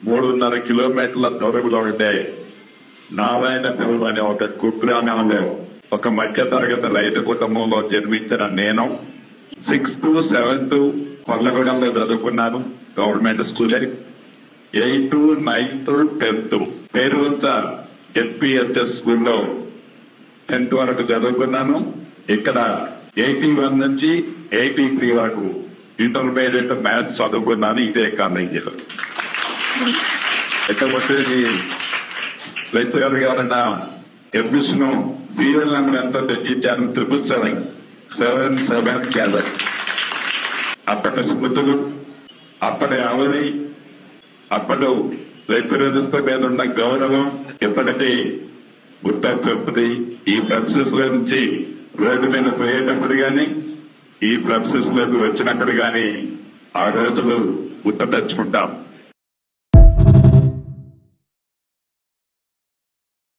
3.5 కిలోమీటర్ల దూరంలో ఉండే నారాయణపురం అనే ఒక కుగ్రామంలో ఒక మధ్య తరగతి రైతు కుటుంబంలో జన్మించిన నేను 6th, 7th కొల్లగూడెంలో చదువుకున్నాను. Government school 8th, 9th, 10th పేరువంత ఎన్పిహెచ్ఎస్ స్కూల్లో 10th వరకు చదువుకున్నాను. ఇక్కడ 81 నుంచి 83 వరకు ఇంటర్మీడియట్ మ్యాథ్స్ చదువుకున్నాను. ఇదే కాలేజీలో ఇక్కడ వచ్చేసి లెక్చరర్ గారన్న ఎబ్యూస్ను సీరియల్ నెంబర్ ఎంతో తెచ్చించాను. 777 అప్పటి స్మృతులు, అప్పటి అవధి, అప్పుడు లెక్చరర్లతో మీద ఉన్న గౌరవం ఇప్పటికీ గుర్తు చెప్తుంది. ఈ ప్రొసెస్ లో నుంచి రోడ్డు మీద పోయేటప్పుడు గాని, ఈ ప్రొసెస్ లోకి వచ్చినప్పుడు గాని ఆ రోజులు గుర్తు తెచ్చుకుంటాం.